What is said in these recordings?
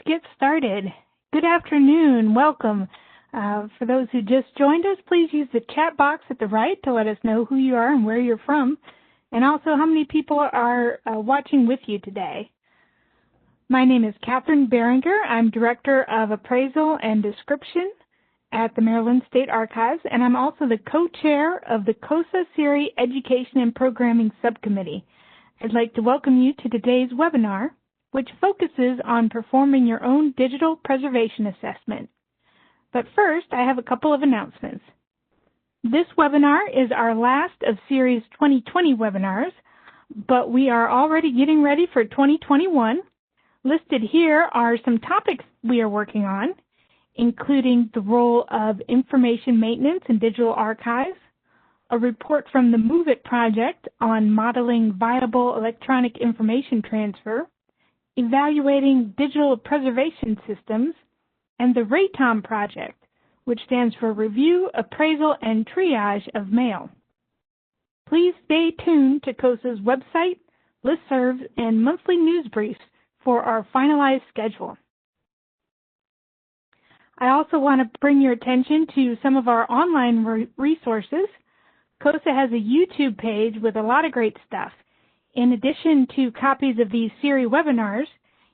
get started. Good afternoon. Welcome. For those who just joined us, please use the chat box at the right to let us know who you are and where you're from, and also how many people are watching with you today. My name is Catherine Behringer. I'm Director of Appraisal and Description at the Maryland State Archives, and I'm also the co-chair of the COSA SERI Education and Programming Subcommittee. I'd like to welcome you to today's webinar, which focuses on performing your own digital preservation assessment. But first, I have a couple of announcements. This webinar is our last of Series 2020 webinars, but we are already getting ready for 2021. Listed here are some topics we are working on, including the role of information maintenance in digital archives, a report from the Move It project on modeling viable electronic information transfer, evaluating digital preservation systems, and the RATOM project, which stands for Review, Appraisal, and Triage of Mail. Please stay tuned to COSA's website, listservs, and monthly news briefs for our finalized schedule. I also want to bring your attention to some of our online resources. COSA has a YouTube page with a lot of great stuff. In addition to copies of these SERI webinars,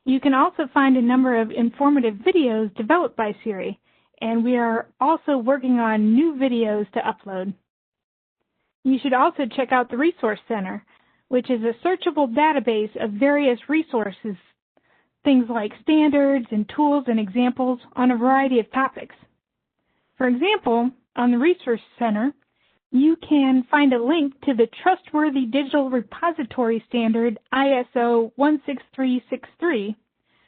you can also find a number of informative videos developed by SERI, and we are also working on new videos to upload. You should also check out the Resource Center, which is a searchable database of various resources, things like standards and tools and examples on a variety of topics. For example, on the Resource Center, you can find a link to the Trustworthy Digital Repository Standard ISO 16363,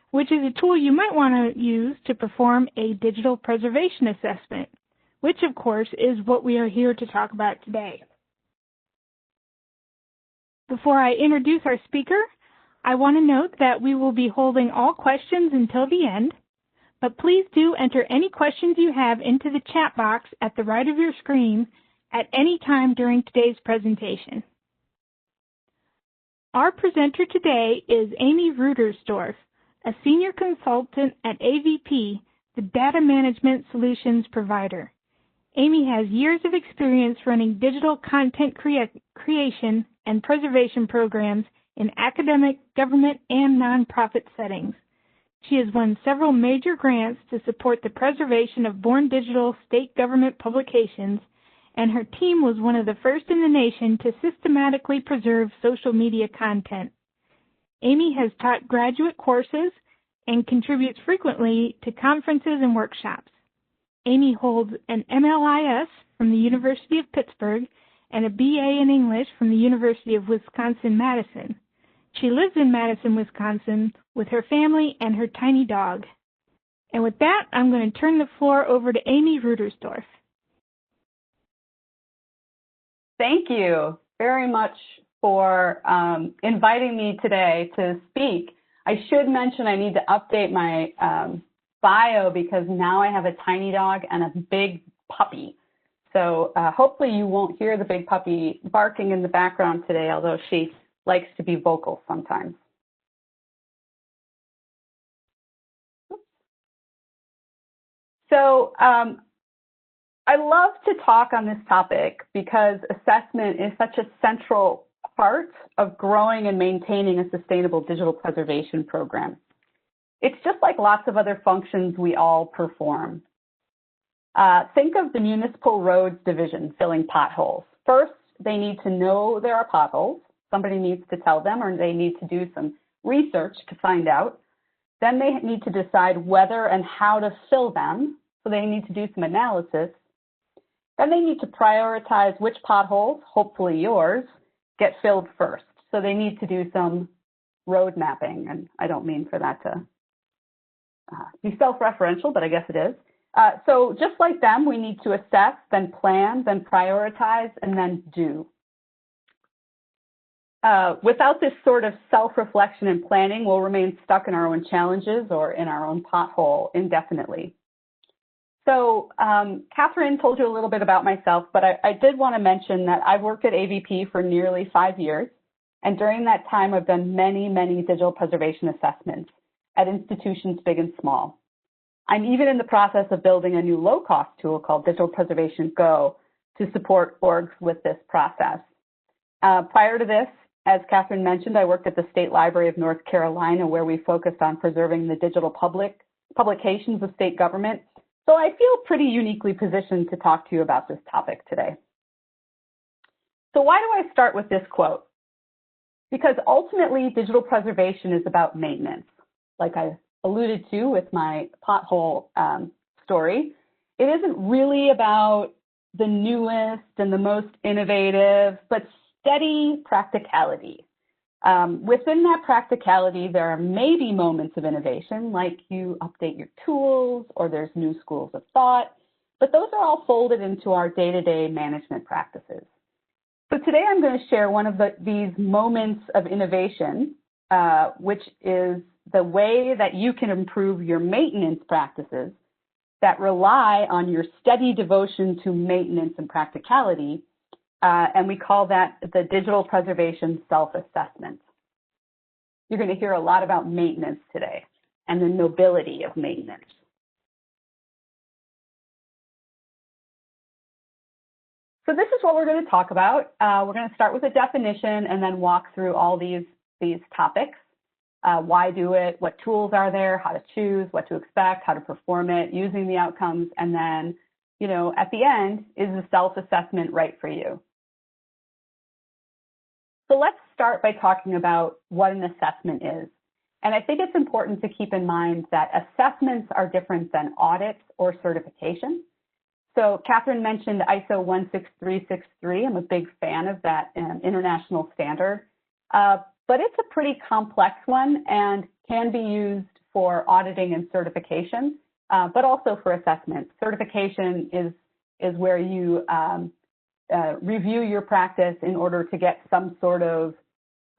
which is a tool you might want to use to perform a digital preservation assessment, which of course is what we are here to talk about today. Before I introduce our speaker, I want to note that we will be holding all questions until the end, but please do enter any questions you have into the chat box at the right of your screen at any time during today's presentation. Our presenter today is Amy Rudersdorf, a senior consultant at AVP, the Data Management Solutions provider. Amy has years of experience running digital content creation and preservation programs in academic, government, and nonprofit settings. She has won several major grants to support the preservation of born digital state government publications, and her team was one of the first in the nation to systematically preserve social media content. Amy has taught graduate courses and contributes frequently to conferences and workshops. Amy holds an MLIS from the University of Pittsburgh and a BA in English from the University of Wisconsin-Madison. She lives in Madison, Wisconsin with her family and her tiny dog. And with that, I'm going to turn the floor over to Amy Rudersdorf. Thank you very much for inviting me today to speak. I should mention I need to update my bio because now I have a tiny dog and a big puppy. So hopefully you won't hear the big puppy barking in the background today, although she likes to be vocal sometimes. So I love to talk on this topic because assessment is such a central part of growing and maintaining a sustainable digital preservation program. It's just like lots of other functions we all perform. Think of the municipal roads division filling potholes. First, they need to know there are potholes. Somebody needs to tell them, or they need to do some research to find out. Then they need to decide whether and how to fill them. So they need to do some analysis. Then they need to prioritize which potholes, hopefully yours, get filled first. So they need to do some road mapping, and I don't mean for that to be self-referential, but I guess it is. So just like them, we need to assess, then plan, then prioritize, and then do. Without this sort of self-reflection and planning, we'll remain stuck in our own challenges or in our own pothole indefinitely. So Catherine told you a little bit about myself, but I did want to mention that I've worked at AVP for nearly 5 years. And during that time, I've done many, many digital preservation assessments. at institutions big and small. I'm even in the process of building a new low-cost tool called Digital Preservation Go to support orgs with this process. Prior to this, as Catherine mentioned, I worked at the State Library of North Carolina, where we focused on preserving the digital publications of state government. So I feel pretty uniquely positioned to talk to you about this topic today. So why do I start with this quote? Because ultimately, digital preservation is about maintenance. Like I alluded to with my pothole story, it isn't really about the newest and the most innovative, but steady practicality. Within that practicality, there are maybe moments of innovation, like you update your tools or there's new schools of thought, but those are all folded into our day-to-day management practices. So today I'm going to share one of these moments of innovation, which is the way that you can improve your maintenance practices that rely on your steady devotion to maintenance and practicality, and we call that the digital preservation self-assessment. You're going to hear a lot about maintenance today and the nobility of maintenance. So this is what we're going to talk about. We're going to start with a definition and then walk through all these topics. Why do it? What tools are there? How to choose? What to expect? How to perform it? Using the outcomes, and then, at the end, is the self-assessment right for you? So let's start by talking about what an assessment is. And I think it's important to keep in mind that assessments are different than audits or certification. So Catherine mentioned ISO 16363. I'm a big fan of that international standard. But it's a pretty complex one and can be used for auditing and certification, but also for assessment. Certification is where you review your practice in order to get some sort of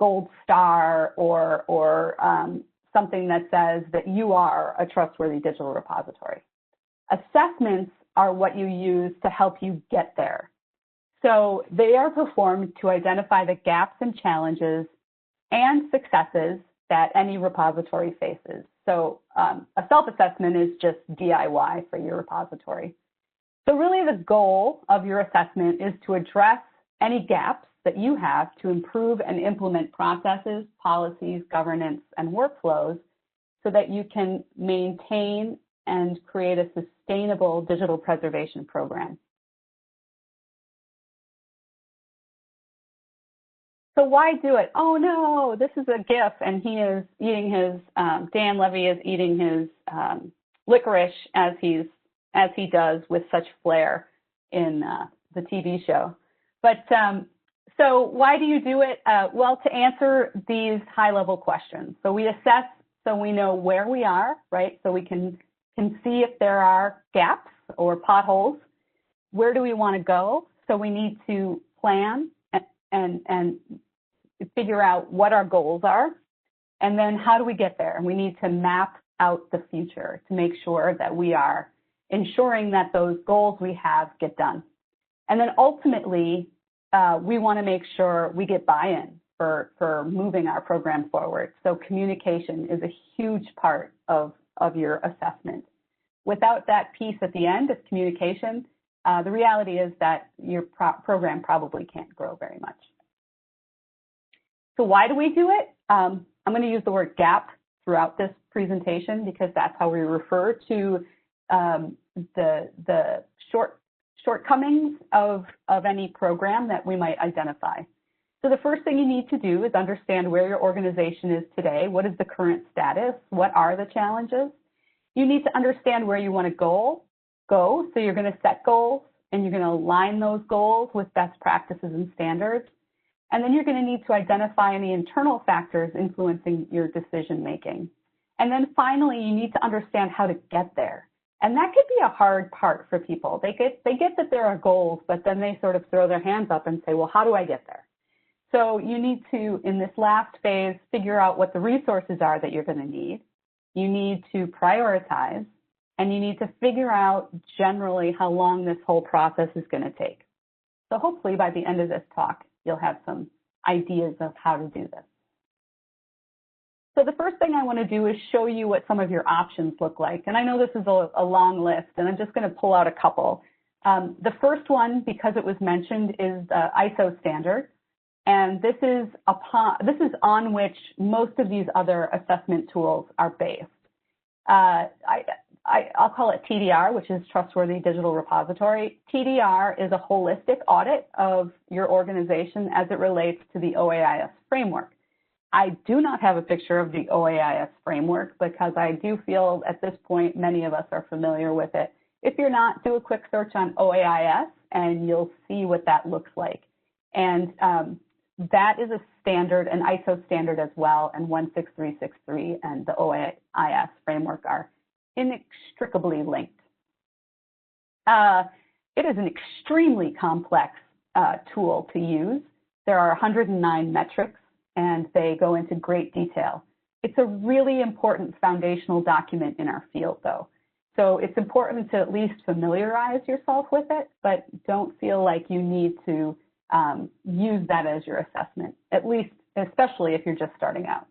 gold star or something that says that you are a trustworthy digital repository. Assessments are what you use to help you get there. So they are performed to identify the gaps and challenges and successes that any repository faces. So a self-assessment is just DIY for your repository. So really the goal of your assessment is to address any gaps that you have to improve and implement processes, policies, governance, and workflows so that you can maintain and create a sustainable digital preservation program. So why do it? Oh no, this is a GIF, and he is eating his, Dan Levy is eating his licorice as he does with such flair in the TV show. But so why do you do it? Well, to answer these high-level questions. So we assess so we know where we are, right? So we can see if there are gaps or potholes. Where do we want to go? So we need to plan and figure out what our goals are, and then how do we get there? And we need to map out the future to make sure that we are ensuring that those goals we have get done. And then ultimately, we want to make sure we get buy-in for moving our program forward. So communication is a huge part of your assessment. Without that piece at the end of communication, the reality is that your program probably can't grow very much. So why do we do it? I'm going to use the word gap throughout this presentation because that's how we refer to the shortcomings of any program that we might identify. So the first thing you need to do is understand where your organization is today. What is the current status? What are the challenges? You need to understand where you want to go. So you're going to set goals, and you're going to align those goals with best practices and standards. And then you're going to need to identify any internal factors influencing your decision making. And then finally, you need to understand how to get there. And that could be a hard part for people. They get that there are goals, but then they sort of throw their hands up and say, well, how do I get there? So you need to, in this last phase, figure out what the resources are that you're going to need. You need to prioritize, and you need to figure out generally how long this whole process is going to take. So hopefully by the end of this talk, you'll have some ideas of how to do this. So the first thing I want to do is show you what some of your options look like. And I know this is a long list, and I'm just going to pull out a couple. The first one, because it was mentioned, is the ISO standard. And this is on which most of these other assessment tools are based. I'll call it TDR, which is Trustworthy Digital Repository. TDR is a holistic audit of your organization as it relates to the OAIS framework. I do not have a picture of the OAIS framework because I do feel at this point many of us are familiar with it. If you're not, do a quick search on OAIS and you'll see what that looks like. And that is a standard, an ISO standard as well, and 16363 and the OAIS framework are inextricably linked. It is an extremely complex tool to use. There are 109 metrics, and they go into great detail. It's a really important foundational document in our field, though. So it's important to at least familiarize yourself with it, but don't feel like you need to use that as your assessment, at least, especially if you're just starting out.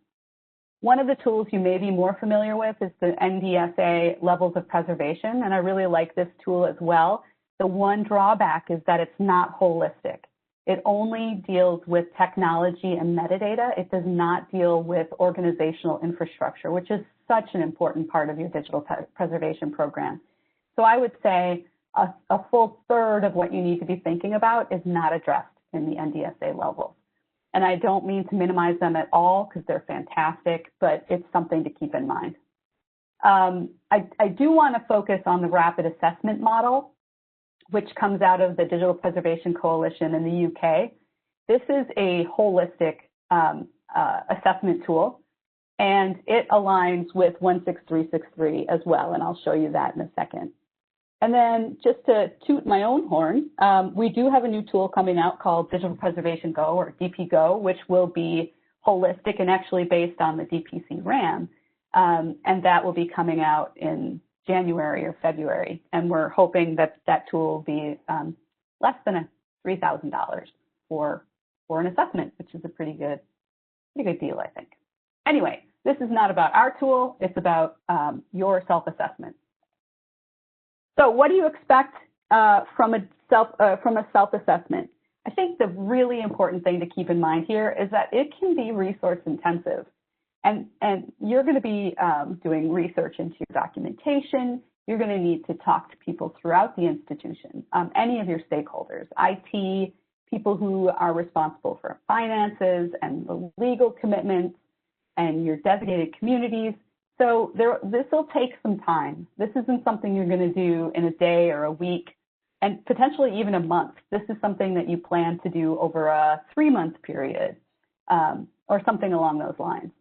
One of the tools you may be more familiar with is the NDSA levels of preservation, and I really like this tool as well. The one drawback is that it's not holistic. It only deals with technology and metadata. It does not deal with organizational infrastructure, which is such an important part of your digital preservation program. So I would say a full third of what you need to be thinking about is not addressed in the NDSA levels. And I don't mean to minimize them at all because they're fantastic, but it's something to keep in mind. I do want to focus on the rapid assessment model, which comes out of the Digital Preservation Coalition in the UK. This is a holistic assessment tool, and it aligns with 16363 as well, and I'll show you that in a second. And then just to toot my own horn, we do have a new tool coming out called Digital Preservation Go, or DP Go, which will be holistic and actually based on the DPCMM, and that will be coming out in January or February, and we're hoping that that tool will be less than $3,000 for an assessment, which is a pretty good deal, I think. Anyway, this is not about our tool, it's about your self-assessment. So what do you expect from a self-assessment? I think the really important thing to keep in mind here is that it can be resource intensive. And you're going to be doing research into your documentation. You're going to need to talk to people throughout the institution, any of your stakeholders, IT, people who are responsible for finances and the legal commitments, and your designated communities. So this will take some time. This isn't something you're going to do in a day or a week, and potentially even a month. This is something that you plan to do over a 3-month period or something along those lines.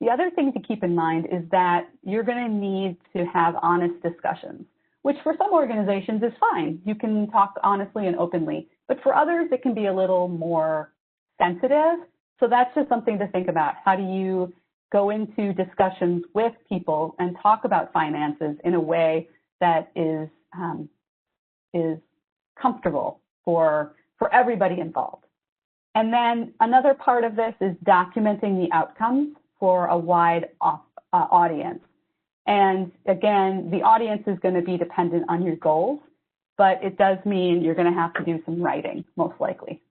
The other thing to keep in mind is that you're going to need to have honest discussions, which for some organizations is fine. You can talk honestly and openly, but for others, it can be a little more sensitive. So that's just something to think about. How do you go into discussions with people and talk about finances in a way that is comfortable for everybody involved? And then another part of this is documenting the outcomes for a wide audience. And again, the audience is going to be dependent on your goals, but it does mean you're going to have to do some writing, most likely.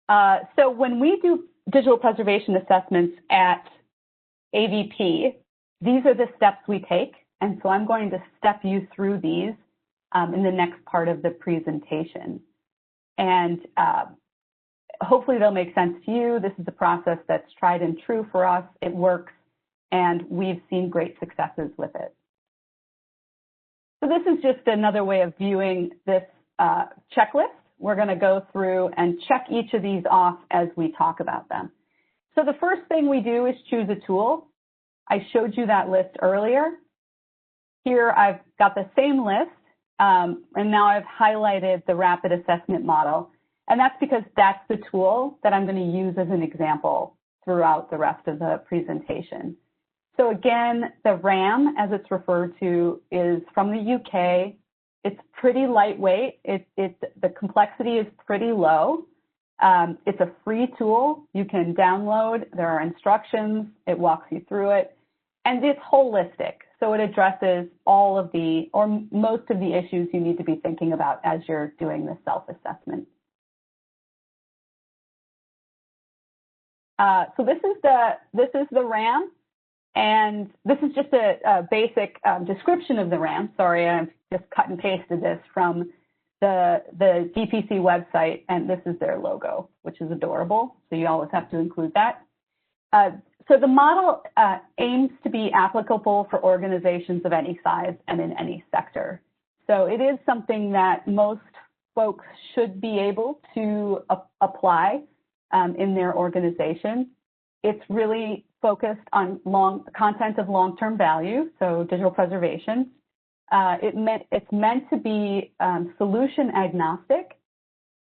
So when we do digital preservation assessments at AVP, these are the steps we take. And so I'm going to step you through these in the next part of the presentation. And hopefully they'll make sense to you. This is a process that's tried and true for us. It works, and we've seen great successes with it. So this is just another way of viewing this checklist. We're going to go through and check each of these off as we talk about them. So the first thing we do is choose a tool. I showed you that list earlier. Here I've got the same list, and now I've highlighted the rapid assessment model. And that's because that's the tool that I'm going to use as an example throughout the rest of the presentation. So again, the RAM, as it's referred to, is from the UK. It's pretty lightweight. The complexity is pretty low. It's a free tool you can download. There are instructions. It walks you through it. And it's holistic. So it addresses all of the, or most of the issues you need to be thinking about as you're doing this self-assessment. So this is the RAM, and this is just a basic description of the RAM. Sorry, I've just cut and pasted this from the DPC website, and this is their logo, which is adorable. So you always have to include that. So the model aims to be applicable for organizations of any size and in any sector. So it is something that most folks should be able to apply in their organization. It's really focused on content of long-term value, so digital preservation. It's meant to be solution agnostic,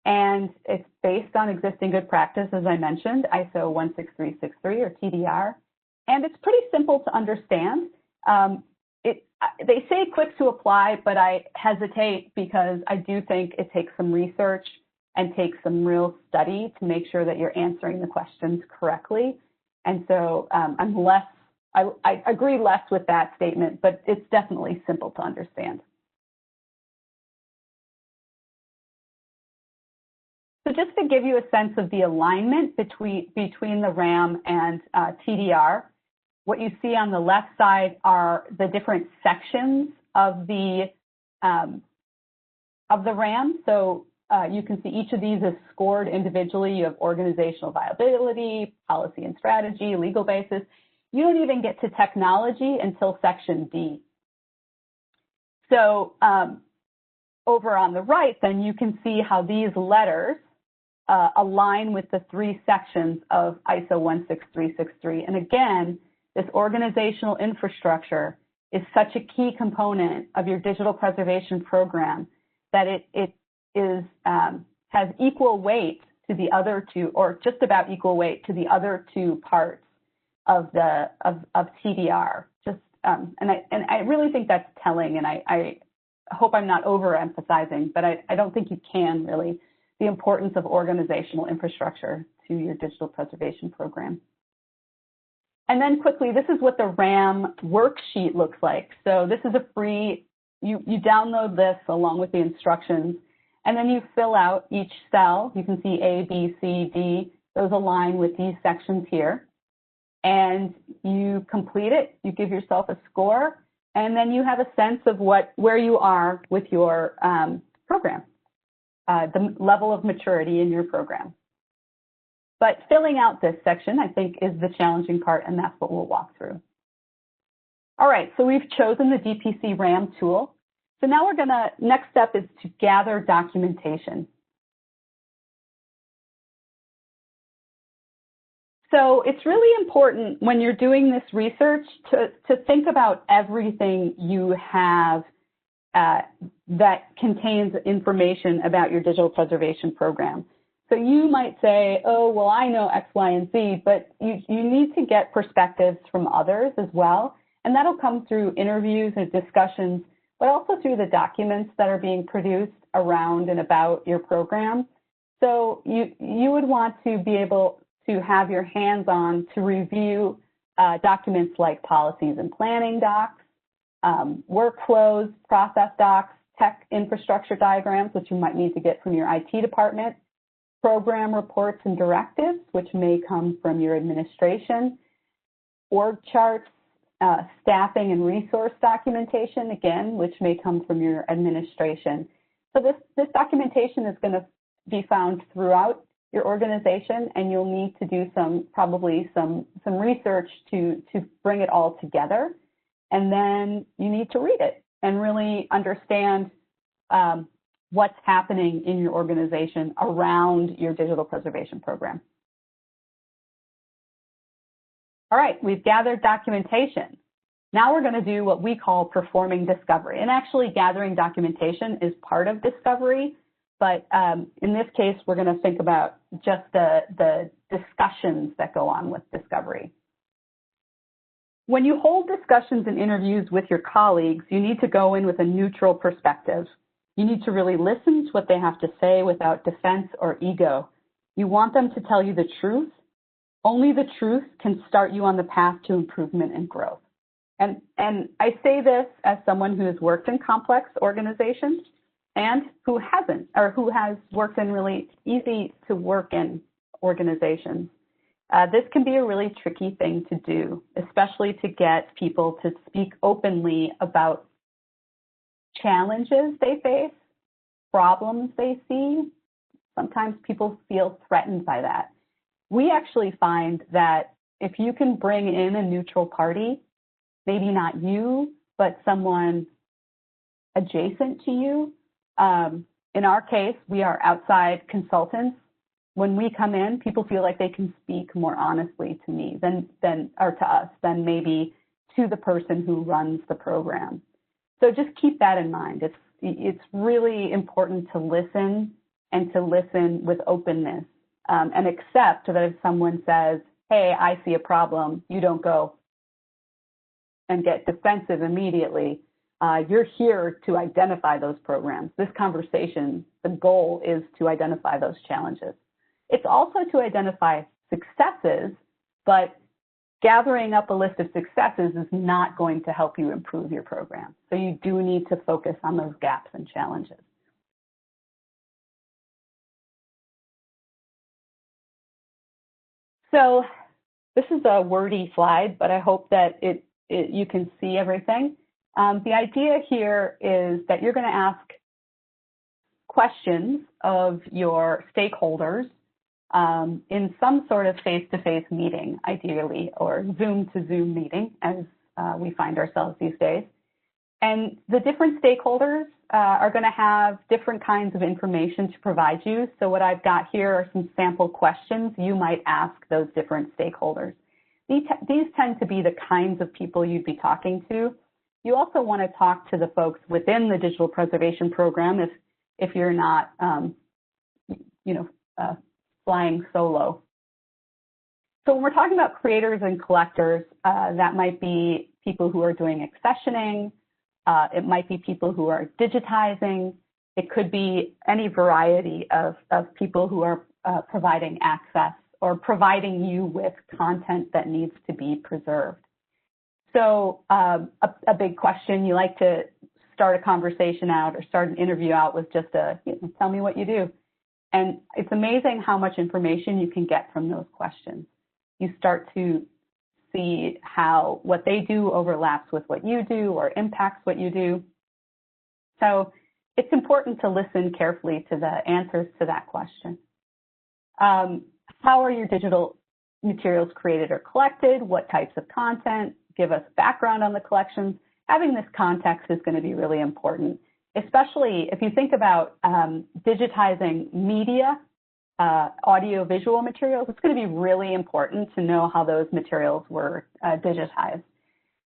and it's based on existing good practice, as I mentioned, ISO 16363 or TDR, and it's pretty simple to understand. They say quick to apply, but I hesitate because I do think it takes some research and takes some real study to make sure that you're answering the questions correctly. And so I agree less with that statement, but it's definitely simple to understand. So just to give you a sense of the alignment between the RAM and TDR, what you see on the left side are the different sections of the RAM. So you can see each of these is scored individually. You have organizational viability, policy and strategy, legal basis. You don't even get to technology until section D. So over on the right, then you can see how these letters align with the three sections of ISO 16363. And again, this organizational infrastructure is such a key component of your digital preservation program that it has equal weight to the other two, or just about equal weight to the other two parts of TDR. And I really think that's telling, and I hope I'm not overemphasizing, but I don't think you can really, the importance of organizational infrastructure to your digital preservation program. And then quickly, this is what the RAM worksheet looks like. So this is a free, you download this along with the instructions, and then you fill out each cell. You can see A, B, C, D. Those align with these sections here. And you complete it. You give yourself a score, and then you have a sense of where you are with your program, the level of maturity in your program. But filling out this section, I think, is the challenging part, and that's what we'll walk through. All right, so we've chosen the DPC RAM tool. So now next step is to gather documentation. So it's really important when you're doing this research to think about everything you have that contains information about your digital preservation program. So you might say, oh, well, I know X, Y, and Z, but you need to get perspectives from others as well. And that'll come through interviews and discussions, but also through the documents that are being produced around and about your program. So you would want to be able to have your hands on to review documents like policies and planning docs, workflows, process docs, tech infrastructure diagrams, which you might need to get from your IT department, program reports and directives, which may come from your administration, org charts, staffing and resource documentation, again, which may come from your administration. So this documentation is going to be found throughout your organization, and you'll need to do probably some research to bring it all together. And then you need to read it and really understand what's happening in your organization around your digital preservation program. All right, we've gathered documentation. Now we're going to do what we call performing discovery. And actually, gathering documentation is part of discovery. But in this case, we're going to think about just the discussions that go on with discovery. When you hold discussions and interviews with your colleagues, you need to go in with a neutral perspective. You need to really listen to what they have to say without defense or ego. You want them to tell you the truth. Only the truth can start you on the path to improvement and growth. And I say this as someone who has worked in complex organizations and who hasn't, or who has worked in really easy to work in organizations. This can be a really tricky thing to do, especially to get people to speak openly about challenges they face, problems they see. Sometimes people feel threatened by that. We actually find that if you can bring in a neutral party, maybe not you, but someone adjacent to you. In our case, we are outside consultants. When we come in, people feel like they can speak more honestly to me or to us than maybe to the person who runs the program. So just keep that in mind. It's really important to listen and to listen with openness and accept that if someone says, hey, I see a problem, you don't go and get defensive immediately. You're here to identify those programs. This conversation, the goal is to identify those challenges. It's also to identify successes, but gathering up a list of successes is not going to help you improve your program. So you do need to focus on those gaps and challenges. So this is a wordy slide, but I hope that you can see everything. The idea here is that you're going to ask questions of your stakeholders in some sort of face-to-face meeting, ideally, or Zoom-to-Zoom meeting, as we find ourselves these days. And the different stakeholders are going to have different kinds of information to provide you. So what I've got here are some sample questions you might ask those different stakeholders. These tend to be the kinds of people you'd be talking to. You also want to talk to the folks within the digital preservation program if you're not, flying solo. So when we're talking about creators and collectors, that might be people who are doing accessioning. It might be people who are digitizing. It could be any variety of people who are providing access or providing you with content that needs to be preserved. So a big question, you like to start a conversation out or start an interview out with just tell me what you do. And it's amazing how much information you can get from those questions. You start to see how what they do overlaps with what you do or impacts what you do. So it's important to listen carefully to the answers to that question. How are your digital materials created or collected? What types of content? Give us background on the collections. Having this context is going to be really important, especially if you think about digitizing media, audio-visual materials. It's going to be really important to know how those materials were digitized.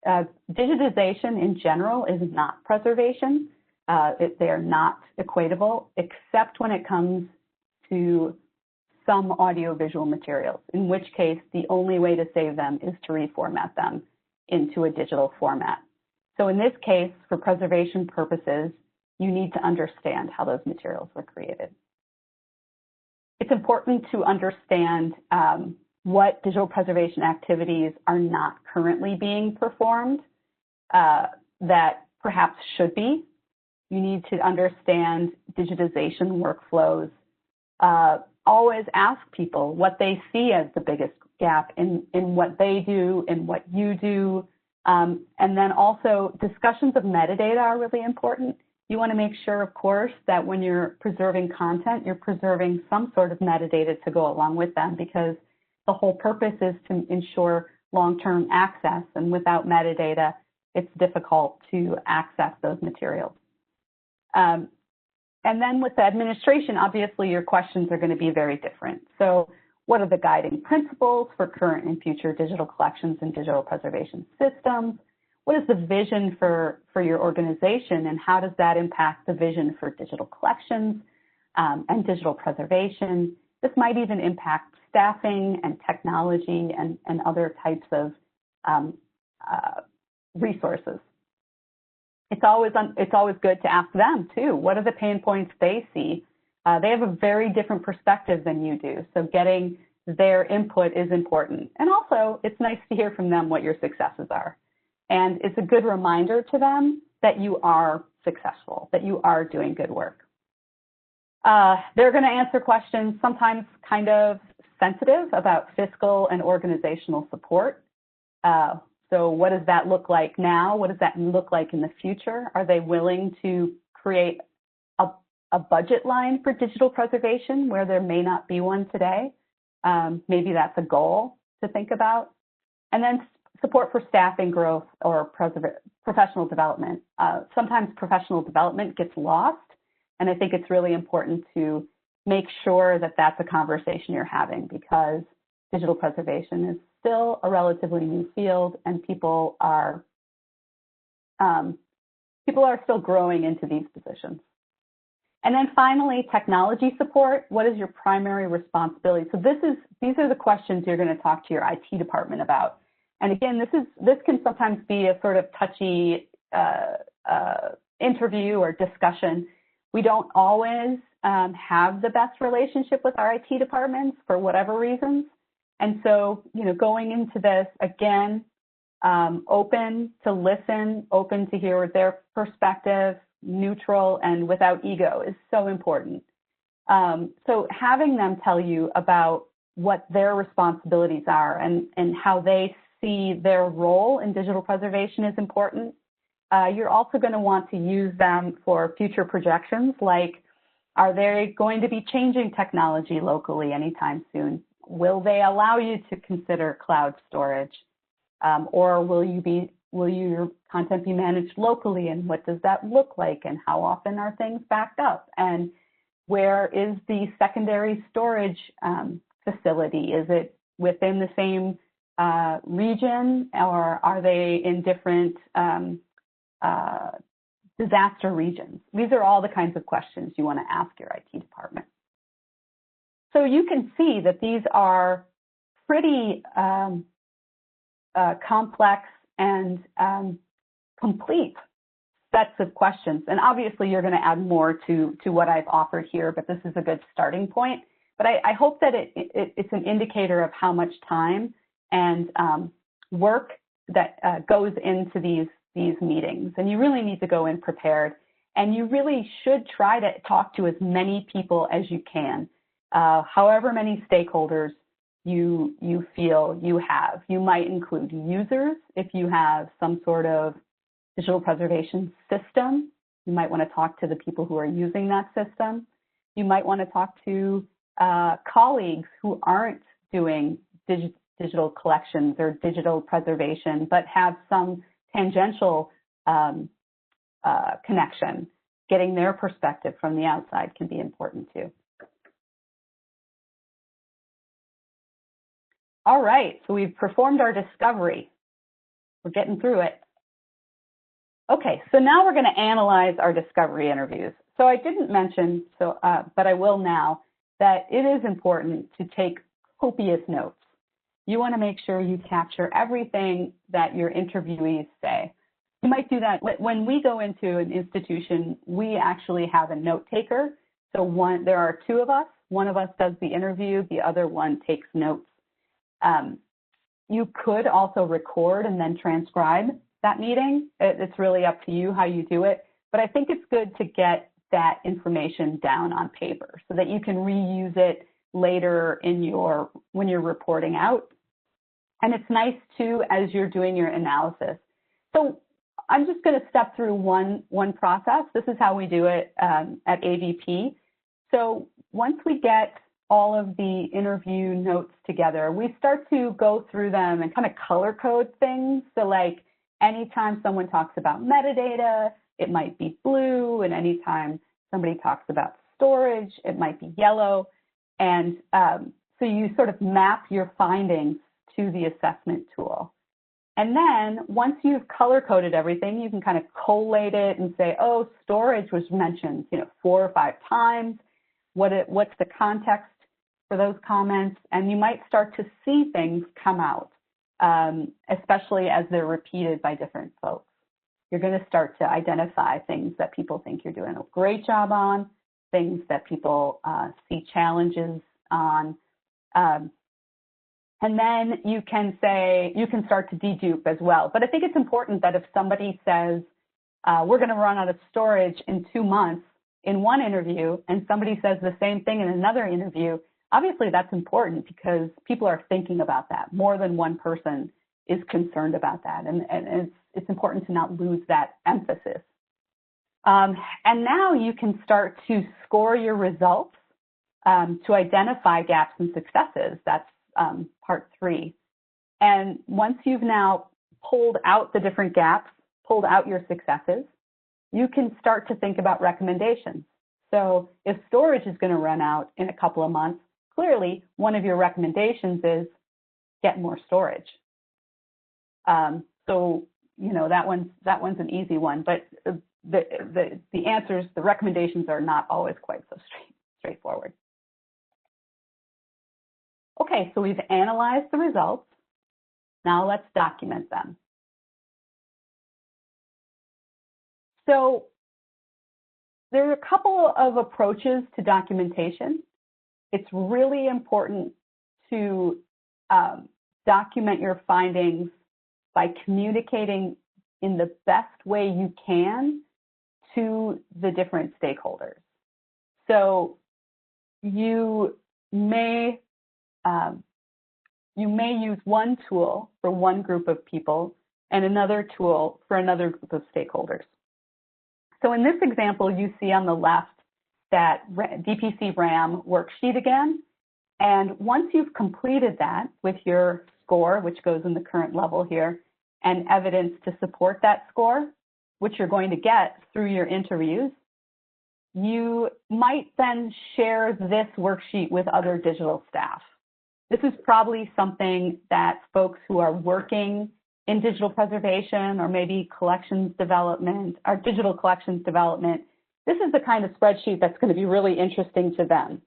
Digitization in general is not preservation. They are not equatable, except when it comes to some audio-visual materials, in which case the only way to save them is to reformat them into a digital format. So in this case, for preservation purposes, you need to understand how those materials were created. It's important to understand what digital preservation activities are not currently being performed that perhaps should be. You need to understand digitization workflows. Always ask people what they see as the biggest gap in what they do, in what you do. And then also discussions of metadata are really important. You want to make sure, of course, that when you're preserving content, you're preserving some sort of metadata to go along with them, because the whole purpose is to ensure long-term access. And without metadata, it's difficult to access those materials. And then with the administration, obviously, your questions are going to be very different. So what are the guiding principles for current and future digital collections and digital preservation systems? What is the vision for your organization, and how does that impact the vision for digital collections and digital preservation? This might even impact staffing and technology and other types of resources. It's always good to ask them too. What are the pain points they see They have a very different perspective than you do, so getting their input is important. And also, it's nice to hear from them what your successes are. And it's a good reminder to them that you are successful, that you are doing good work. They're going to answer questions, sometimes kind of sensitive, about fiscal and organizational support. So what does that look like now? What does that look like in the future? Are they willing to create a budget line for digital preservation where there may not be one today? Maybe that's a goal to think about. And then support for staffing growth or professional development. Sometimes professional development gets lost, and I think it's really important to make sure that that's a conversation you're having, because digital preservation is still a relatively new field, and people are still growing into these positions. And then finally, technology support. What is your primary responsibility? So these are the questions you're going to talk to your IT department about. And again, this can sometimes be a sort of touchy interview or discussion. We don't always have the best relationship with our IT departments for whatever reasons. And so, going into this, again, open to listen, open to hear their perspective, neutral and without ego is so important. So having them tell you about what their responsibilities are and how they see their role in digital preservation is important. You're also going to want to use them for future projections, like, are they going to be changing technology locally anytime soon? Will they allow you to consider cloud storage? Or will your content be managed locally, and what does that look like, and how often are things backed up? And where is the secondary storage facility? Is it within the same region, or are they in different disaster regions? These are all the kinds of questions you want to ask your IT department. So you can see that these are pretty complex and complete sets of questions. And obviously, you're going to add more to what I've offered here, but this is a good starting point. But I hope that it's an indicator of how much time and work that goes into these meetings. And you really need to go in prepared. And you really should try to talk to as many people as you can, however many stakeholders you feel you have. You might include users if you have some sort of digital preservation system. You might want to talk to the people who are using that system. You might want to talk to colleagues who aren't doing digital collections or digital preservation, but have some tangential connection. Getting their perspective from the outside can be important too. All right, so we've performed our discovery. We're getting through it. Okay, so now we're going to analyze our discovery interviews. So I didn't mention, but I will now, that it is important to take copious notes. You want to make sure you capture everything that your interviewees say. You might do that when we go into an institution. We actually have a note taker. So there are two of us. One of us does the interview. The other one takes notes. You could also record and then transcribe that meeting. It's really up to you how you do it. But I think it's good to get that information down on paper so that you can reuse it later when you're reporting out. And it's nice too as you're doing your analysis. So I'm just going to step through one process. This is how we do it at AVP. So once we get all of the interview notes together, we start to go through them and kind of color code things. So like anytime someone talks about metadata, it might be blue, and anytime somebody talks about storage, it might be yellow. And so you sort of map your findings to the assessment tool. And then once you've color-coded everything, you can kind of collate it and say, oh, storage was mentioned 4 or 5 times. What's the context for those comments? And you might start to see things come out, especially as they're repeated by different folks. You're going to start to identify things that people think you're doing a great job on, things that people see challenges on. And then you can start to dedupe as well. But I think it's important that if somebody says, we're going to run out of storage in 2 months in one interview, and somebody says the same thing in another interview, obviously that's important because people are thinking about that. More than one person is concerned about that. And it's important to not lose that emphasis. And now you can start to score your results to identify gaps and successes. That's part 3. And once you've now pulled out the different gaps, pulled out your successes, you can start to think about recommendations. So if storage is going to run out in a couple of months, clearly one of your recommendations is get more storage. So you know that one's an easy one, but the answers, the recommendations are not always quite so straightforward. Okay, so we've analyzed the results. Now let's document them. So there are a couple of approaches to documentation. It's really important to document your findings by communicating in the best way you can to the different stakeholders. So you may use one tool for one group of people and another tool for another group of stakeholders. So in this example, you see on the left that DPC RAM worksheet again. And once you've completed that with your score, which goes in the current level here, and evidence to support that score, which you're going to get through your interviews, you might then share this worksheet with other digital staff. This is probably something that folks who are working in digital preservation or maybe collections development or digital collections development, this is the kind of spreadsheet that's going to be really interesting to them.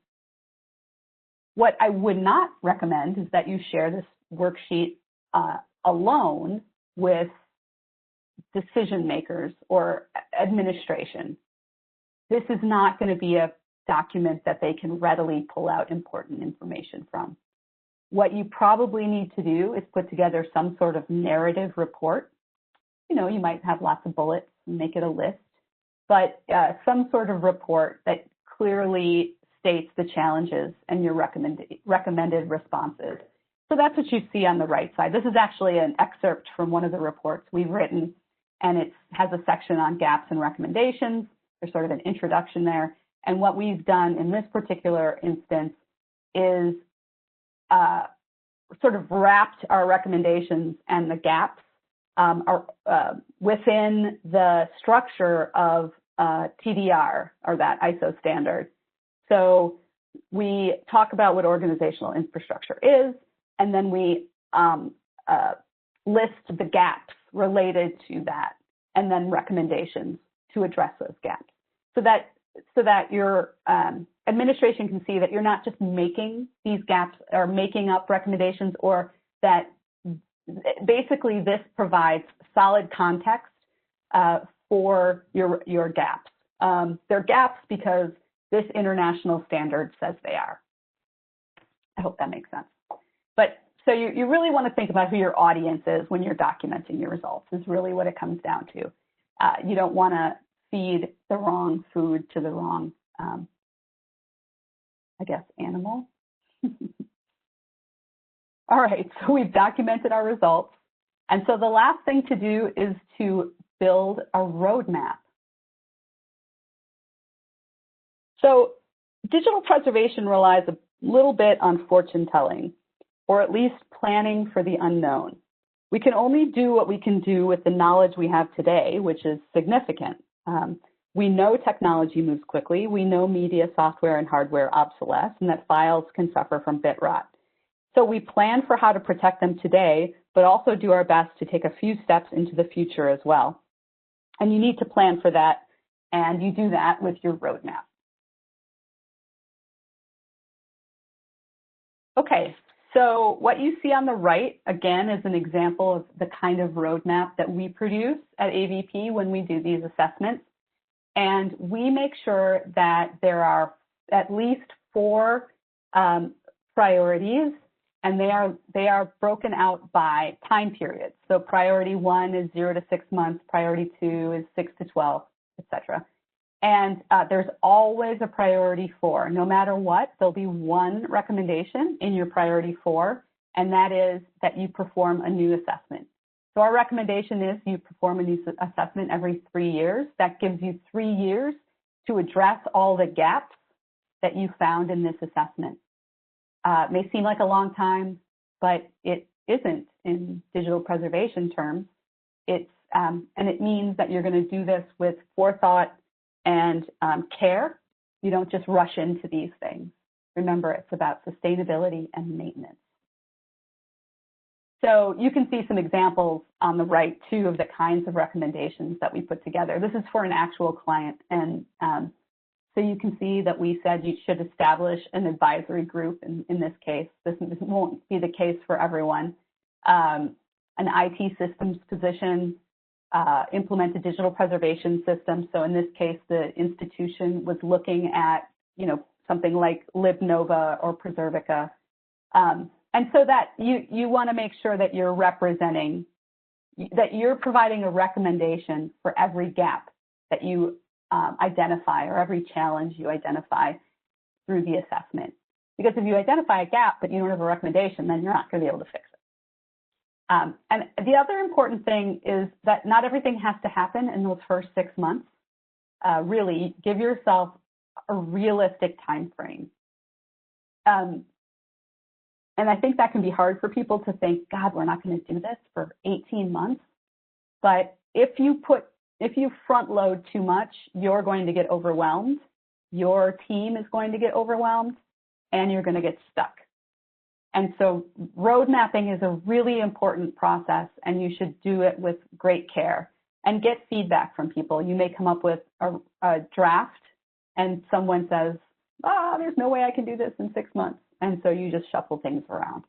What I would not recommend is that you share this worksheet alone with decision makers or administration. This is not going to be a document that they can readily pull out important information from. What you probably need to do is put together some sort of narrative report. You know, you might have lots of bullets and make it a list, but some sort of report that clearly states the challenges and your recommended responses. So that's what you see on the right side. This is actually an excerpt from one of the reports we've written, and it has a section on gaps and recommendations. There's sort of an introduction there. And what we've done in this particular instance is sort of wrapped our recommendations and the gaps within the structure of TDR, or that ISO standard. So we talk about what organizational infrastructure is, and then we list the gaps related to that, and then recommendations to address those gaps. So that your administration can see that you're not just making these gaps or making up recommendations, or that basically this provides solid context for your gaps. They're gaps because this international standard says they are. I hope that makes sense. But so you really want to think about who your audience is when you're documenting your results, is really what it comes down to. You don't want to feed the wrong food to the wrong, I guess, animal. All right, so we've documented our results. And so the last thing to do is to build a roadmap. So digital preservation relies a little bit on fortune telling, or at least planning for the unknown. We can only do what we can do with the knowledge we have today, which is significant. We know technology moves quickly. We know media, software, and hardware obsolesce, and that files can suffer from bit rot. So we plan for how to protect them today, but also do our best to take a few steps into the future as well. And you need to plan for that, and you do that with your roadmap. Okay, so what you see on the right, again, is an example of the kind of roadmap that we produce at AVP when we do these assessments. And we make sure that there are at least 4 priorities, and they are broken out by time periods. So priority 1 is 0 to 6 months, priority 2 is 6 to 12, etc. And there's always a priority 4. No matter what, there'll be one recommendation in your priority 4, and that is that you perform a new assessment. So our recommendation is you perform a new assessment every 3 years. That gives you 3 years to address all the gaps that you found in this assessment. It may seem like a long time, but it isn't in digital preservation terms. And it means that you're going to do this with forethought and care. You don't just rush into these things. Remember, it's about sustainability and maintenance. So you can see some examples on the right, too, of the kinds of recommendations that we put together. This is for an actual client. And so you can see that we said you should establish an advisory group in this case. This won't be the case for everyone. An IT systems position, implement a digital preservation system. So in this case, the institution was looking at, something like LibNova or Preservica. And so that you want to make sure that you're representing, that you're providing a recommendation for every gap that you identify or every challenge you identify through the assessment. Because if you identify a gap but you don't have a recommendation, then you're not going to be able to fix it. And the other important thing is that not everything has to happen in those first 6 months. Really, give yourself a realistic time frame. And I think that can be hard for people to think, God, we're not going to do this for 18 months. But if you front load too much, you're going to get overwhelmed. Your team is going to get overwhelmed, and you're going to get stuck. And so road mapping is a really important process, and you should do it with great care and get feedback from people. You may come up with a draft, and someone says, there's no way I can do this in 6 months. And so you just shuffle things around.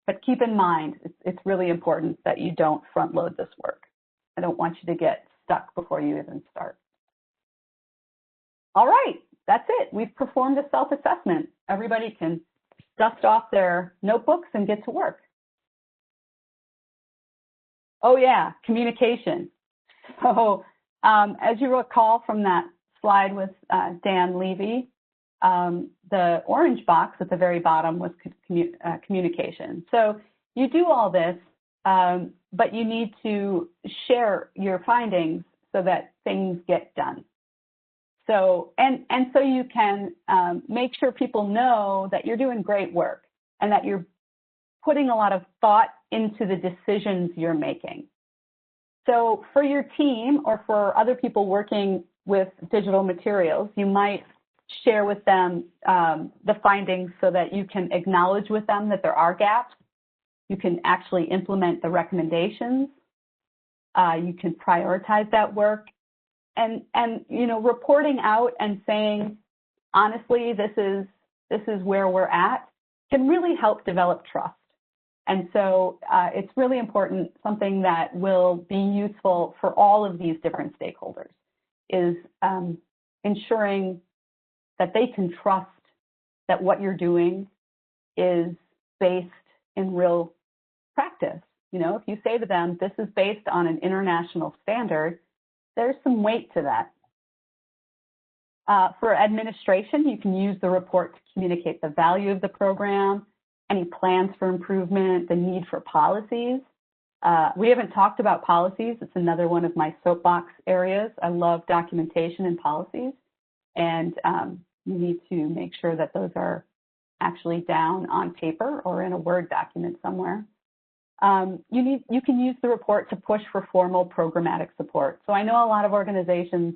But keep in mind, it's really important that you don't front load this work. I don't want you to get stuck before you even start. All right, that's it. We've performed a self-assessment. Everybody can dust off their notebooks and get to work. Oh yeah, communication. So as you recall from that slide with Dan Levy, the orange box at the very bottom was communication. So you do all this, but you need to share your findings so that things get done. So, and so you can make sure people know that you're doing great work and that you're putting a lot of thought into the decisions you're making. So for your team or for other people working with digital materials, you might share with them the findings so that you can acknowledge with them that there are gaps. You can actually implement the recommendations. You can prioritize that work. And reporting out and saying, honestly, this is where we're at, can really help develop trust. And so it's really important, something that will be useful for all of these different stakeholders is ensuring that they can trust that what you're doing is based in real practice. If you say to them, this is based on an international standard, there's some weight to that. For administration, you can use the report to communicate the value of the program, any plans for improvement, the need for policies. We haven't talked about policies. It's another one of my soapbox areas. I love documentation and policies, and you need to make sure that those are actually down on paper or in a Word document somewhere. You can use the report to push for formal programmatic support. So I know a lot of organizations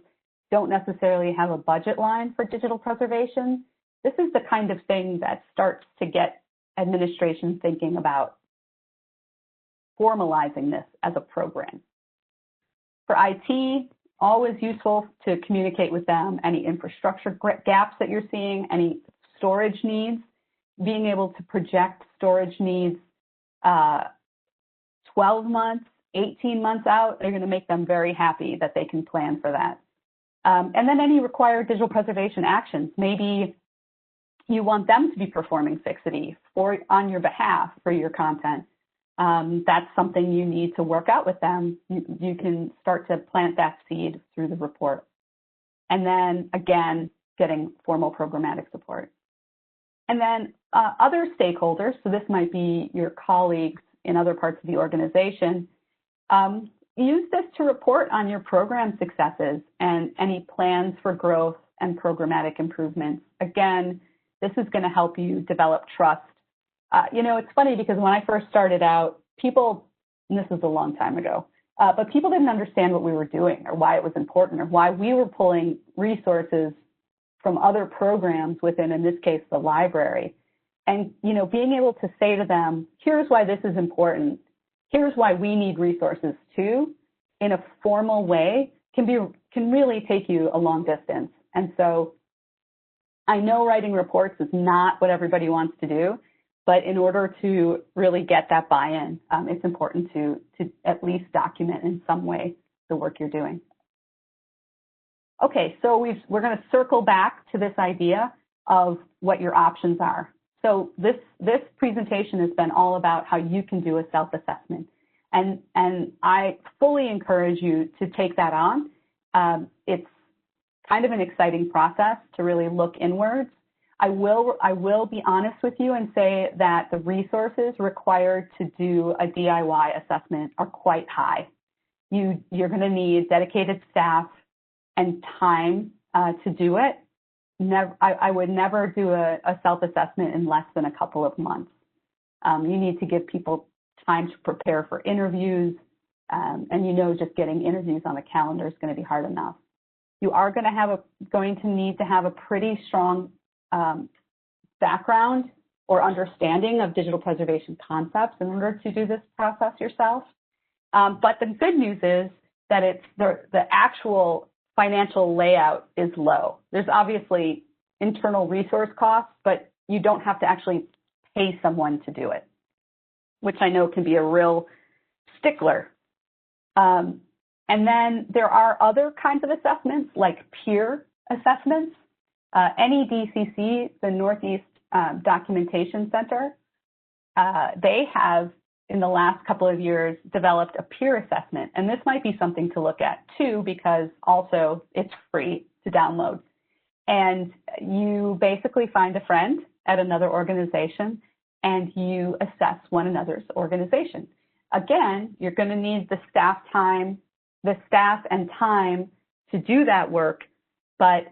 don't necessarily have a budget line for digital preservation. This is the kind of thing that starts to get administration thinking about formalizing this as a program. For IT, always useful to communicate with them any infrastructure gaps that you're seeing, any storage needs, being able to project storage needs 12 months, 18 months out, they're going to make them very happy that they can plan for that. And then any required digital preservation actions. Maybe you want them to be performing fixity on your behalf for your content. That's something you need to work out with them. You can start to plant that seed through the report. And then, again, getting formal programmatic support. And then other stakeholders, so this might be your colleagues in other parts of the organization, use this to report on your program successes and any plans for growth and programmatic improvements. Again, this is going to help you develop trust. It's funny because when I first started out, people, and this was a long time ago, but people didn't understand what we were doing or why it was important or why we were pulling resources from other programs within, in this case, the library. And, being able to say to them, here's why this is important. Here's why we need resources too, in a formal way, can really take you a long distance. And so I know writing reports is not what everybody wants to do, but in order to really get that buy-in, it's important to at least document in some way the work you're doing. Okay, so we're going to circle back to this idea of what your options are. So this presentation has been all about how you can do a self-assessment. And I fully encourage you to take that on. It's kind of an exciting process to really look inwards. I will be honest with you and say that the resources required to do a DIY assessment are quite high. You're going to need dedicated staff and time to do it. I would never do a self-assessment in less than a couple of months. You need to give people time to prepare for interviews, and just getting interviews on the calendar is going to be hard enough. You are going to need to have a pretty strong background or understanding of digital preservation concepts in order to do this process yourself. But the good news is that the actual financial layout is low. There's obviously internal resource costs, but you don't have to actually pay someone to do it, which I know can be a real stickler. And then there are other kinds of assessments like peer assessments. NEDCC, the Northeast Documentation Center, they have, in the last couple of years, developed a peer assessment. And this might be something to look at, too, because also it's free to download. And you basically find a friend at another organization, and you assess one another's organization. Again, you're going to need the staff and time to do that work, but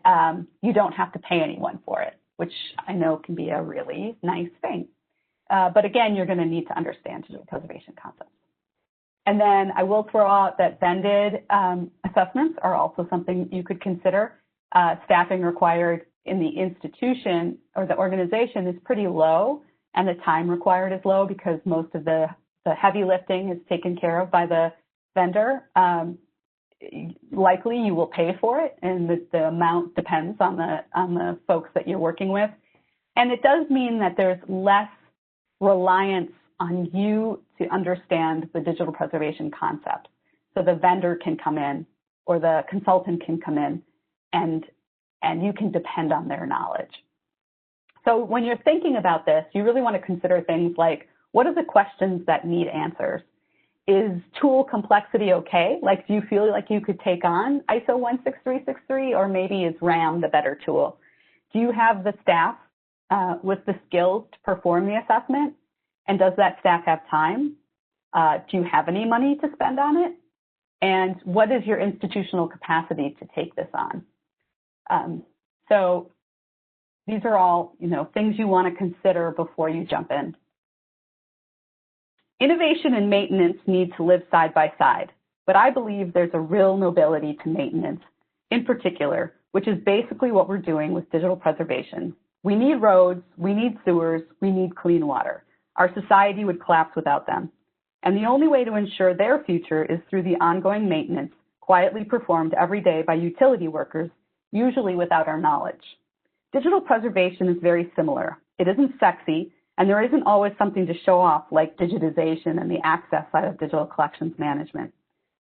you don't have to pay anyone for it, which I know can be a really nice thing. But again, you're going to need to understand digital preservation concepts. And then I will throw out that vended assessments are also something you could consider. Staffing required in the institution or the organization is pretty low, and the time required is low because most of the heavy lifting is taken care of by the vendor. Likely you will pay for it, and the amount depends on the folks that you're working with. And it does mean that there's less reliance on you to understand the digital preservation concept. So the vendor can come in or the consultant can come in and you can depend on their knowledge. So when you're thinking about this, you really want to consider things like, what are the questions that need answers? Is tool complexity okay? Like, do you feel like you could take on ISO 16363, or maybe is RAM the better tool? Do you have the staff with the skills to perform the assessment? And does that staff have time? Do you have any money to spend on it? And what is your institutional capacity to take this on? So these are all, things you want to consider before you jump in. Innovation and maintenance need to live side by side, but I believe there's a real nobility to maintenance in particular, which is basically what we're doing with digital preservation. We need roads, we need sewers, we need clean water. Our society would collapse without them. And the only way to ensure their future is through the ongoing maintenance, quietly performed every day by utility workers, usually without our knowledge. Digital preservation is very similar. It isn't sexy, And there isn't always something to show off like digitization and the access side of digital collections management.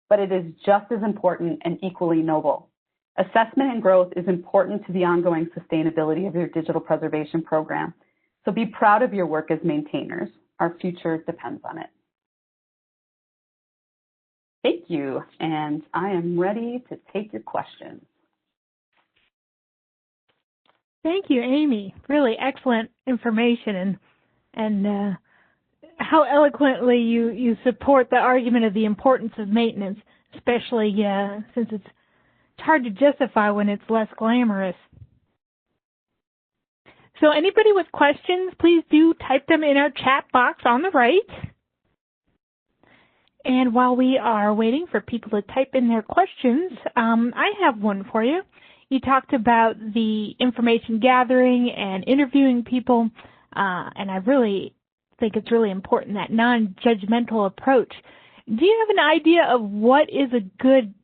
But it is just as important and equally noble. Assessment and growth is important to the ongoing sustainability of your digital preservation program. So be proud of your work as maintainers. Our future depends on it. Thank you, and I am ready to take your questions. Thank you, Amy. Really excellent information, and how eloquently you support the argument of the importance of maintenance, especially since it's hard to justify when it's less glamorous. So anybody with questions, please do type them in our chat box on the right. And while we are waiting for people to type in their questions, I have one for you. You talked about the information gathering and interviewing people, and I really think it's really important, that non-judgmental approach. Do you have an idea of what is a good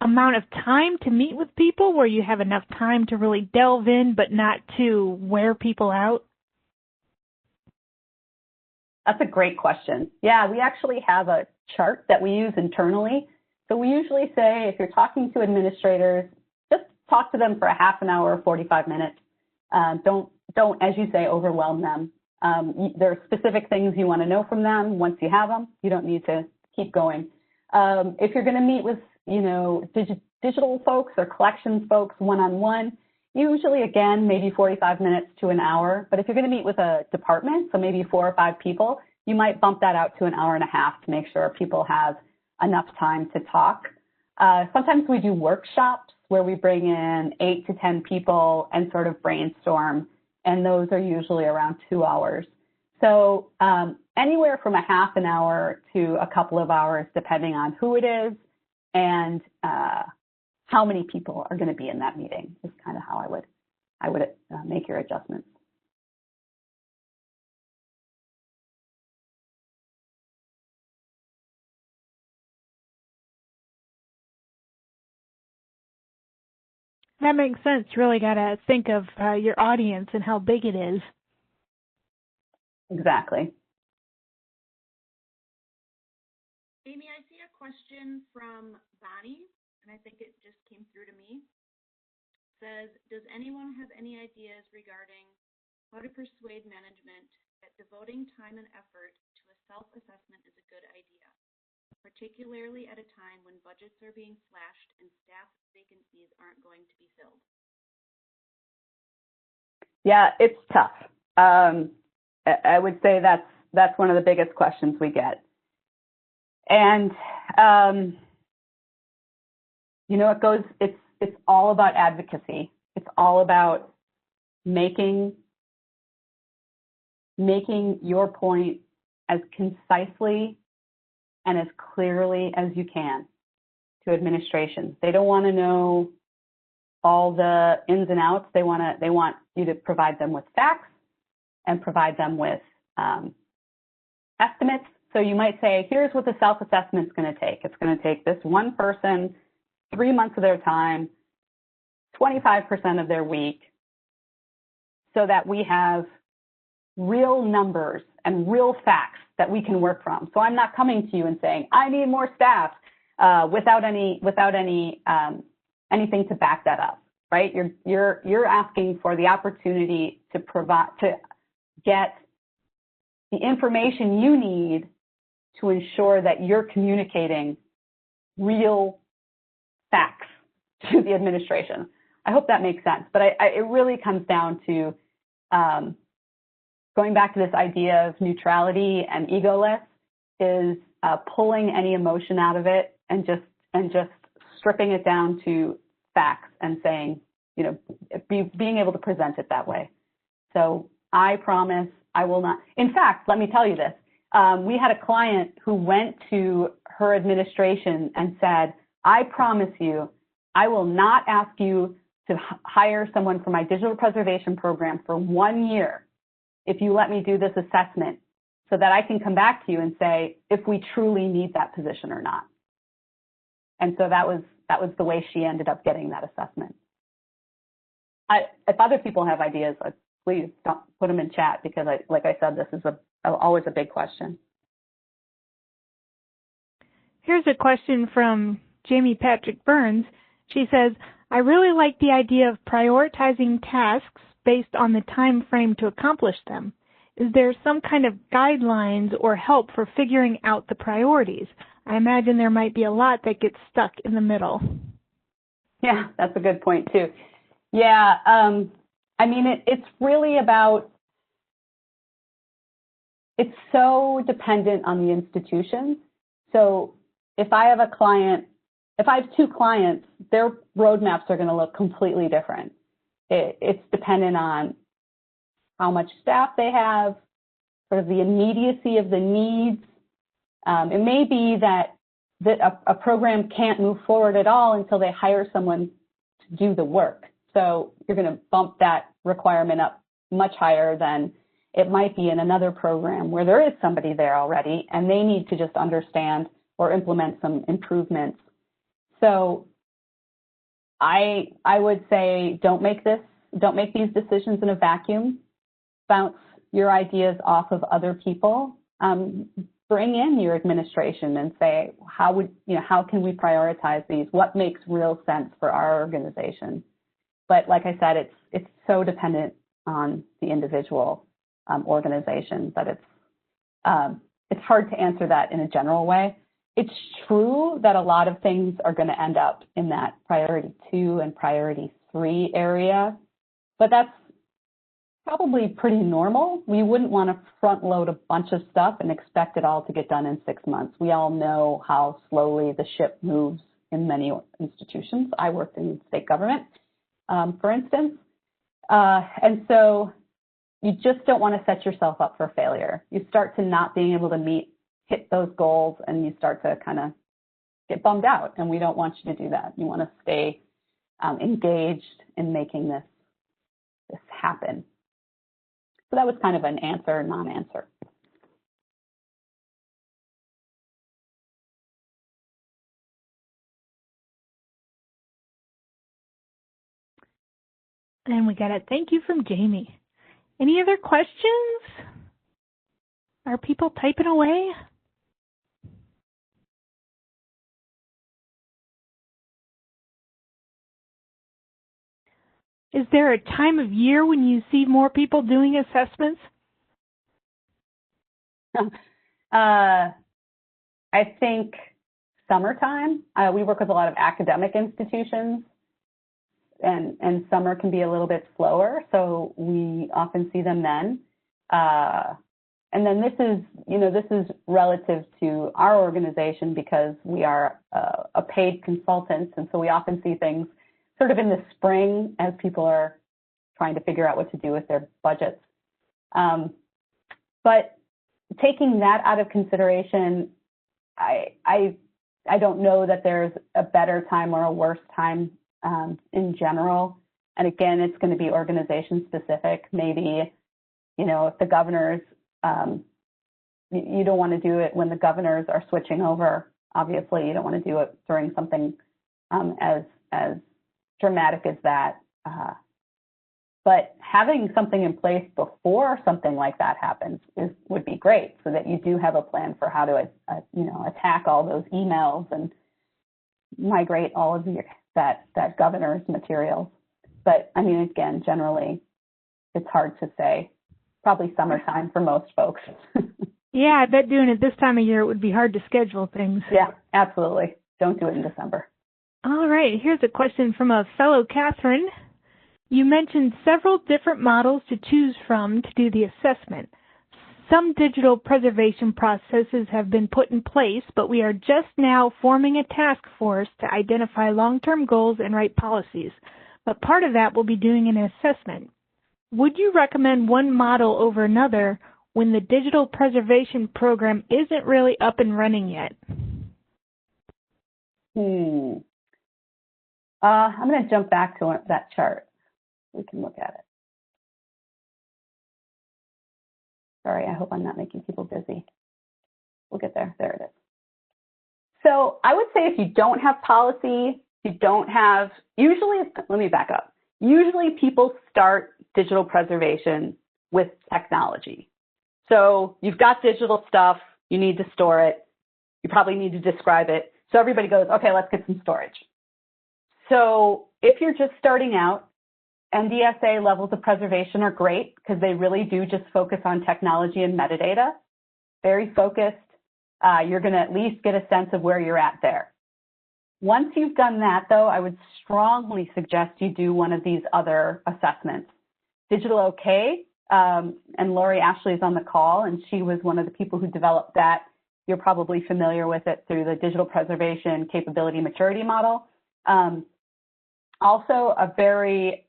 amount of time to meet with people where you have enough time to really delve in but not to wear people out? That's a great question. Yeah, we actually have a chart that we use internally. So we usually say if you're talking to administrators, just talk to them for a half an hour or 45 minutes. Don't, as you say, overwhelm them. There are specific things you want to know from them. Once you have them, you don't need to keep going. If you're going to meet with, digital folks or collections folks one-on-one, usually, again, maybe 45 minutes to an hour. But if you're going to meet with a department, so maybe 4 or 5 people, you might bump that out to an hour and a half to make sure people have enough time to talk. Sometimes we do workshops where we bring in 8 to 10 people and sort of brainstorm, and those are usually around 2 hours. So anywhere from a half an hour to a couple of hours, depending on who it is and how many people are going to be in that meeting is kind of how I would make your adjustments. That makes sense. You really got to think of your audience and how big it is. Exactly. Amy, I see a question from Bonnie, and I think it just came through to me. It says, does anyone have any ideas regarding how to persuade management that devoting time and effort to a self-assessment is a good idea, particularly at a time when budgets are being slashed and staff vacancies aren't going to be filled? Yeah, it's tough. I would say that's one of the biggest questions we get. And, it's all about advocacy. It's all about making your point as concisely and as clearly as you can to administration. They don't want to know all the ins and outs. They want you to provide them with facts and provide them with estimates. So you might say, here's what the self-assessment is going to take. It's going to take this one person 3 months of their time, 25% of their week, so that we have real numbers and real facts that we can work from. So I'm not coming to you and saying, I need more staff without anything to back that up, right? You're asking for the opportunity to get the information you need to ensure that you're communicating real facts to the administration. I hope that makes sense, but it really comes down to going back to this idea of neutrality and egoless is pulling any emotion out of it and just stripping it down to facts and saying, being able to present it that way. So I promise I will not. In fact, let me tell you this. We had a client who went to her administration and said, I promise you, I will not ask you to hire someone for my digital preservation program for 1 year if you let me do this assessment so that I can come back to you and say if we truly need that position or not. And so that was the way she ended up getting that assessment. If other people have ideas, please don't put them in chat because, like I said, this is always a big question. Here's a question from Jamie Patrick Burns. She says, I really like the idea of prioritizing tasks based on the time frame to accomplish them. Is there some kind of guidelines or help for figuring out the priorities? I imagine there might be a lot that gets stuck in the middle. Yeah, that's a good point too. Yeah, I mean, it's really about, it's so dependent on the institution. So if I have if I have 2 clients, their roadmaps are going to look completely different. It's dependent on how much staff they have, sort of the immediacy of the needs. It may be that a program can't move forward at all until they hire someone to do the work. So you're going to bump that requirement up much higher than it might be in another program where there is somebody there already and they need to just understand or implement some improvements. So I would say don't make these decisions in a vacuum. Bounce your ideas off of other people. Bring in your administration and say, how can we prioritize these? What makes real sense for our organization? But like I said, it's so dependent on the individual organization that it's hard to answer that in a general way. It's true that a lot of things are going to end up in that priority 2 and priority 3 area, but that's probably pretty normal. We wouldn't want to front load a bunch of stuff and expect it all to get done in 6 months. We all know how slowly the ship moves in many institutions. I worked in state government, for instance. And so you just don't want to set yourself up for failure. You start to not being able to hit those goals, and you start to kind of get bummed out, and we don't want you to do that. You want to stay engaged in making this happen. So that was kind of an answer, non-answer. And we got a thank you from Jamie. Any other questions? Are people typing away? Is there a time of year when you see more people doing assessments? I think summertime. We work with a lot of academic institutions, and summer can be a little bit slower, so we often see them then. And then this is relative to our organization because we are a paid consultant, and so we often see things sort of in the spring as people are trying to figure out what to do with their budgets. But taking that out of consideration, I don't know that there's a better time or a worse time in general. And again, it's going to be organization specific. Maybe, if the governors, you don't want to do it when the governors are switching over. Obviously, you don't want to do it during something as dramatic as that. But having something in place before something like that happens would be great, so that you do have a plan for how to attack all those emails and migrate all of that governor's materials. But I mean, again, generally, it's hard to say. Probably summertime for most folks. Yeah, I bet doing it this time of year it would be hard to schedule things. Yeah, absolutely. Don't do it in December. All right, here's a question from a fellow Catherine. You mentioned several different models to choose from to do the assessment. Some digital preservation processes have been put in place, but we are just now forming a task force to identify long-term goals and write policies. But part of that will be doing an assessment. Would you recommend one model over another when the digital preservation program isn't really up and running yet? I'm going to jump back to that chart. We can look at it. Sorry, I hope I'm not making people busy. We'll get there. There it is. So I would say if you don't have policy, let me back up. Usually people start digital preservation with technology. So you've got digital stuff, you need to store it, you probably need to describe it. So everybody goes, okay, let's get some storage. So if you're just starting out, NDSA levels of preservation are great because they really do just focus on technology and metadata. Very focused. You're going to at least get a sense of where you're at there. Once you've done that, though, I would strongly suggest you do one of these other assessments. Digital OK, and Lori Ashley is on the call, and she was one of the people who developed that. You're probably familiar with it through the Digital Preservation Capability Maturity Model. Also, a very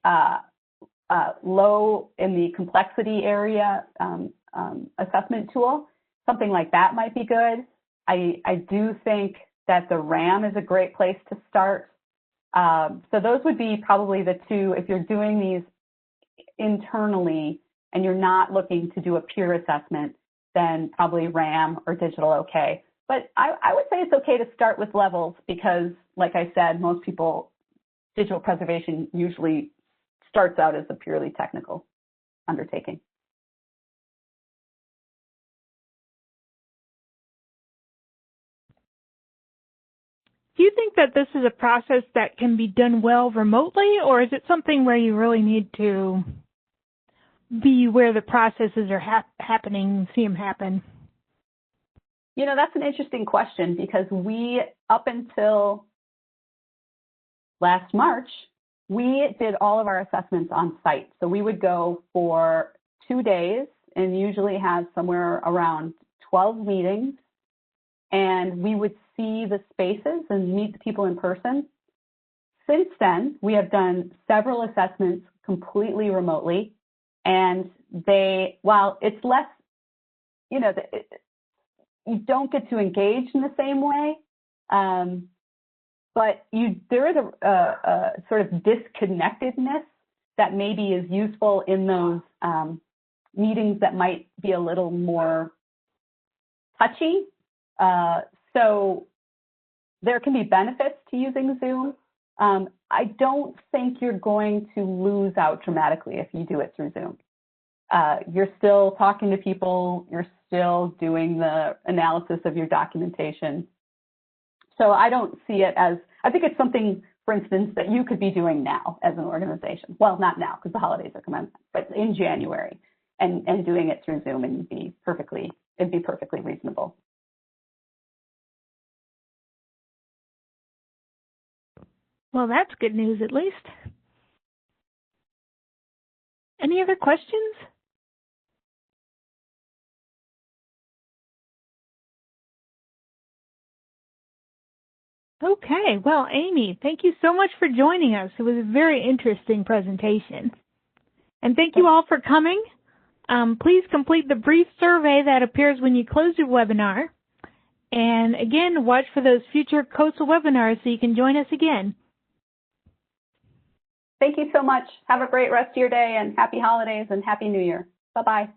low in the complexity area assessment tool. Something like that might be good. I do think that the RAM is a great place to start. So those would be probably the two, if you're doing these internally and you're not looking to do a peer assessment, then probably RAM or Digital OK. But I would say it's okay to start with levels because, like I said, most people, digital preservation usually starts out as a purely technical undertaking. Do you think that this is a process that can be done well remotely, or is it something where you really need to be where the processes are happening, see them happen? You know, that's an interesting question because we, up until last March, we did all of our assessments on site. So we would go for 2 days and usually have somewhere around 12 meetings, and we would see the spaces and meet the people in person. Since then, we have done several assessments completely remotely, and while it's less, you know, you don't get to engage in the same way, but there is a sort of disconnectedness that maybe is useful in those meetings that might be a little more touchy. So there can be benefits to using Zoom. I don't think you're going to lose out dramatically if you do it through Zoom. You're still talking to people, you're still doing the analysis of your documentation. So I don't see it as, I think it's something, for instance, that you could be doing now as an organization. Well, not now because the holidays are coming, but in January and doing it through Zoom, and it'd be perfectly reasonable. Well, that's good news at least. Any other questions? Okay, well, Amy, thank you so much for joining us. It was a very interesting presentation. And thank you all for coming. Please complete the brief survey that appears when you close your webinar. And again, watch for those future COSA webinars so you can join us again. Thank you so much. Have a great rest of your day and happy holidays and happy New Year. Bye-bye.